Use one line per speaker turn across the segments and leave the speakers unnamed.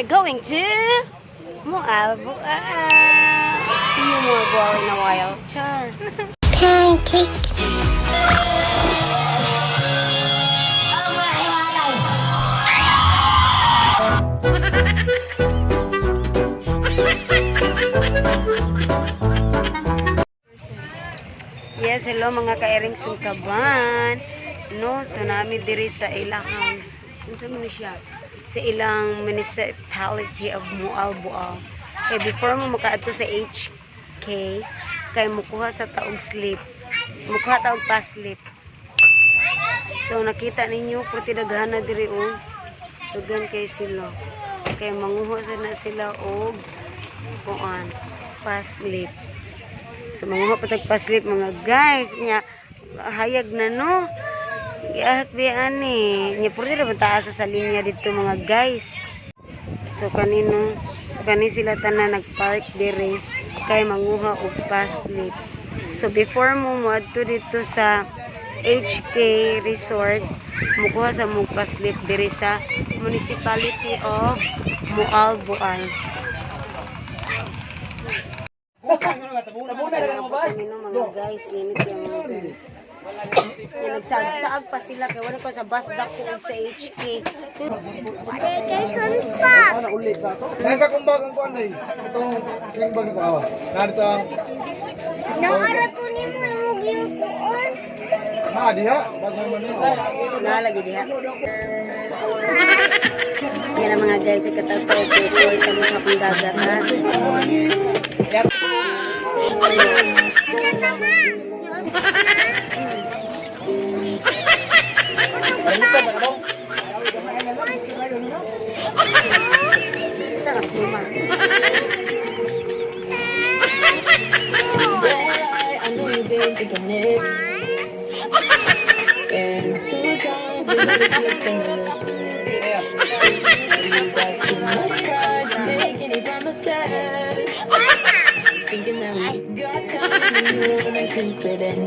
we're going to Moalboa. See you Moalboa in a while. Char.
Pancake.
Yes, hello mga ka-ering sungkaban. No, so nami diri sa ilahang, unsa man siya? Sa ilang municipality of Moalboa. Kay before mo makaadto sa HK, kay mukuha sa taog slip. Mukuha taog pa-slip. So nakita ninyo purti daghan na diri og daghan kay sila. Kay manguha na sila og kuan pa-slip. So mga patag paslip mga guys nya hayag na no giahak biyan ni nya puro ra taas sa linya dito mga guys. So kani sila tanan nagpark dire kay manguha og paslip. So before mo moadto dito sa HK Resort mukuha sa mong paslip dire sa Municipality of Moalboa. Kami no mga guys, init yung mga guys. Yung nagsaag pa sila kaya wala ko sa bus dako og sa HK.
Guys, walang stop.
Ano ulit sa to? Nasa kumbag ang kuan day. Itong slingbag ni kawa. Narito ang
Nakarato ni mo yung yung kuon.
diha. Bag naman ni.
Nalagi diha. Yan ang mga guys, ikatagpay ko kami sa pangdagat ha. Sarap naman.
Ano yung going to connect? And 2 times you never sleep in the you got too much pride to make any promises. Thinking that we got time and you wanna keep it in.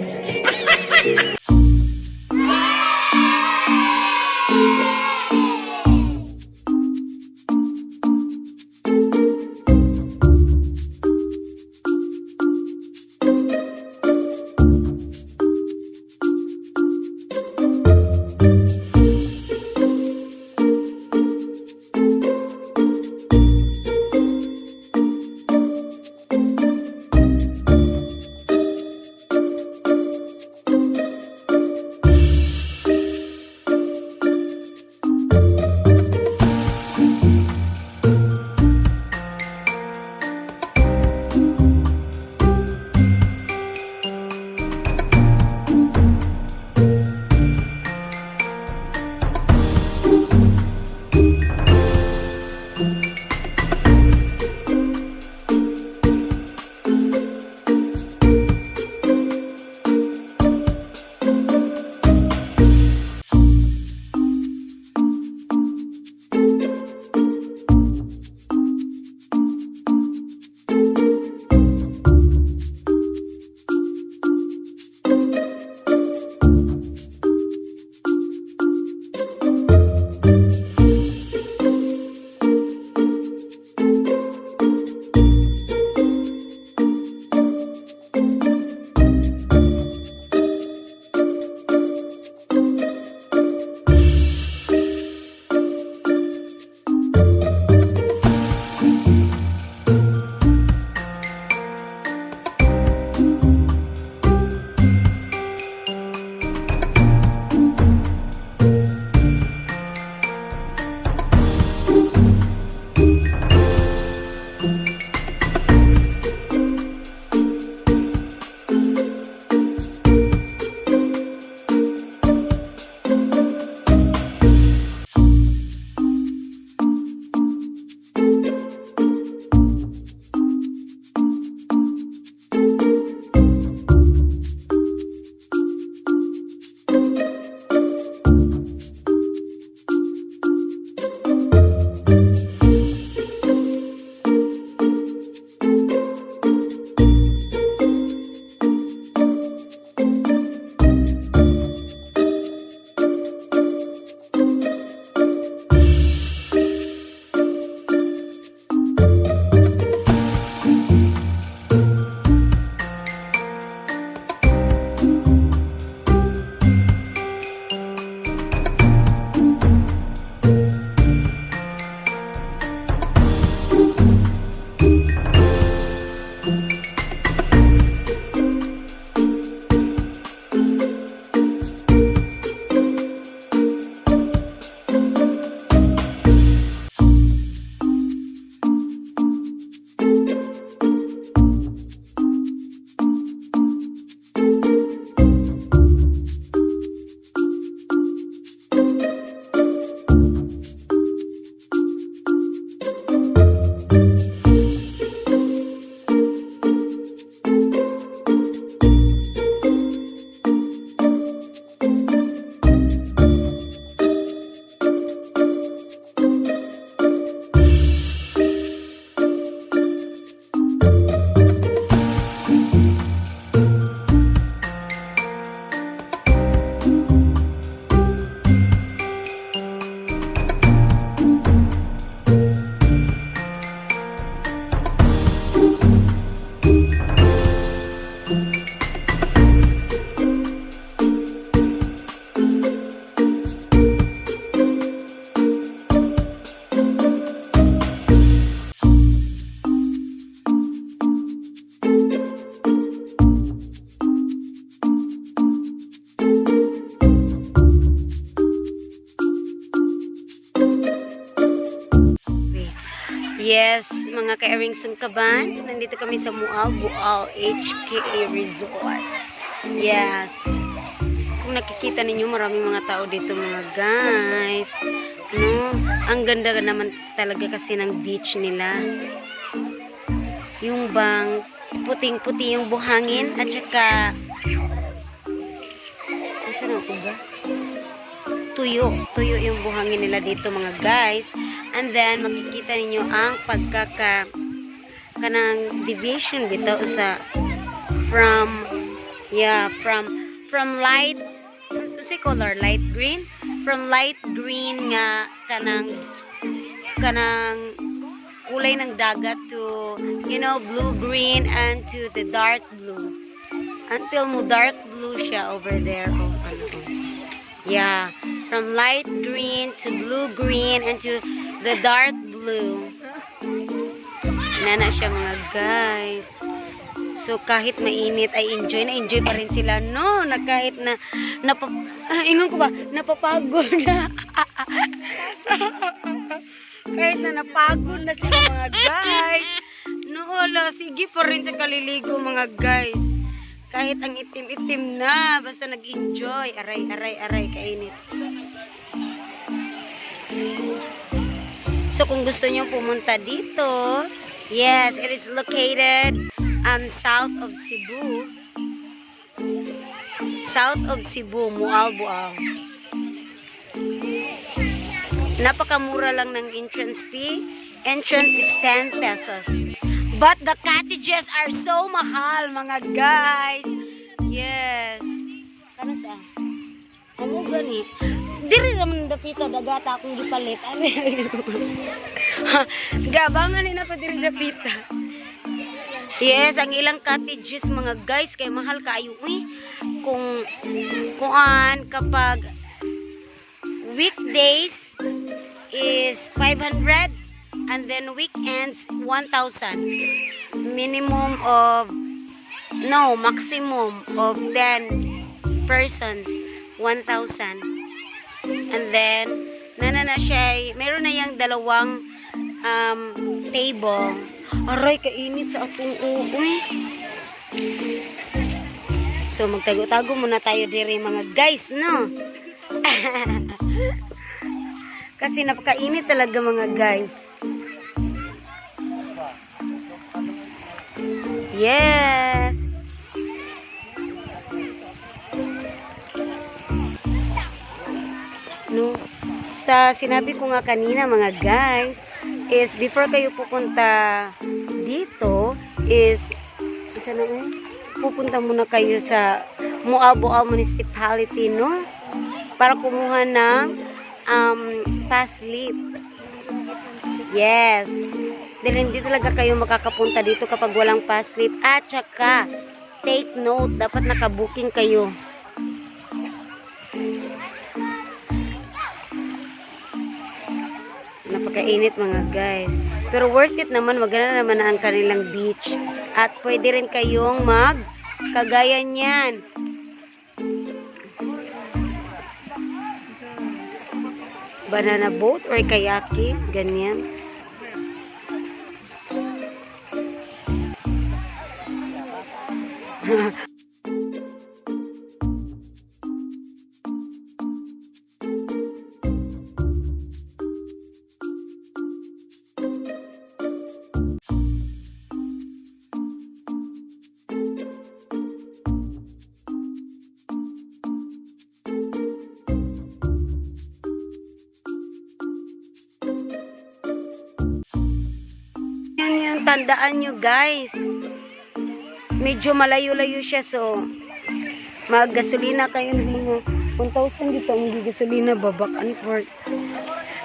Yes, mga ka-airing sungkaban, nandito kami sa Mual HKA Resort. Yes. Kung nakikita ninyo, maraming mga tao dito mga guys. No, ang ganda naman talaga kasi ng beach nila. Yung bang puting-puti yung buhangin at saka tuyo yung buhangin nila dito mga guys. And then makikita ninyo ang kanang deviation bitaw sa from light, what's the color, light green, from light green nga kanang kulay ng dagat to blue green and to the dark blue until mo dark blue siya over there. Yeah, from light green to blue green and to the dark blue. Nana siya mga guys. So kahit mainit ay enjoy pa rin sila, no, na kahit na ingon ko ba, napapagod na. Kahit na napagod na sila mga guys. No, wala, sige pa rin sa kaliligo mga guys. Kahit ang itim-itim na, basta nag-enjoy. Aray, kainit. So, kung gusto nyo pumunta dito, yes, it is located south of Cebu. South of Cebu, Mual. Napakamura lang ng entrance fee. Entrance is 10 pesos. But the cottages are so mahal, mga guys. Yes. Kano sa? Ano gani? Diri naman dapita dagata akong gipalit. Gabangan ni nako diri dapita. Yes, ang ilang cottages mga guys kay mahal kaayo Kung kapag weekdays is 500 and then weekends 1,000. Maximum of 10 persons 1,000. And then na siya, meron na yang dalawang table. Aray, kainit sa atong uwi. So magtago-tago muna tayo diri mga guys, no? Kasi napakainit talaga mga guys. Yes. No, sa sinabi ko nga kanina mga guys, is before kayo pupunta dito, is pupunta muna kayo sa Mual Municipality, no? Para kumuha ng pass slip. Yes. Dahil hindi talaga kayo makakapunta dito kapag walang pass slip. At saka, take note, dapat nakabooking kayo. Napakainit mga guys. Pero worth it naman, maganda naman na ang kanilang beach. At pwede rin kayong kagaya niyan. Banana boat or kayaking, ganyan. Tandaan nyo guys, medyo malayo-layo siya, so maggasolina kayo ng mga 1,000 dito ang gasolina, babak and forth.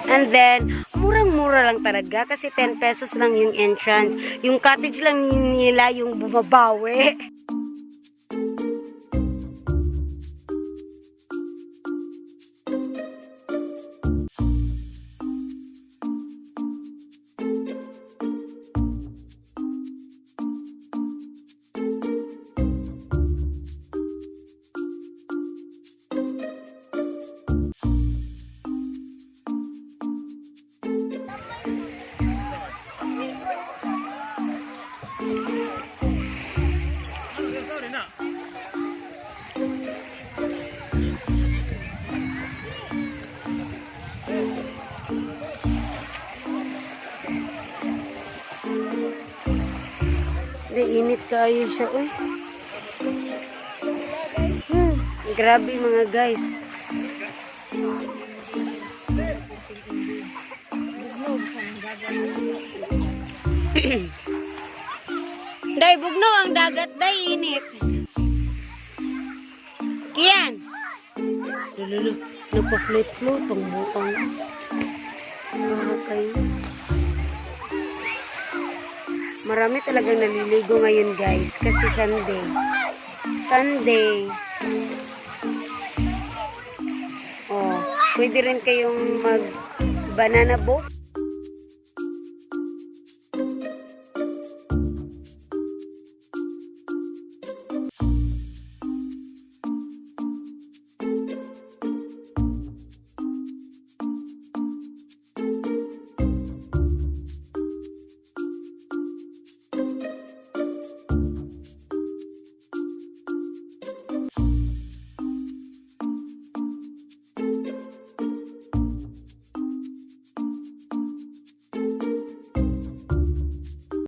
And then murang-mura lang talaga kasi 10 pesos lang yung entrance, yung cottage lang nila yung bumabawi. Di, init kayo siya, uy. Grabe mga guys. Day, bugnaw ang dagat, day, init. Kian. Lulu, nagpa-float-float ang butang. Kayo. Marami talagang naliligo ngayon guys kasi Sunday. Sunday. Oh, pwede rin kayong mag banana boat.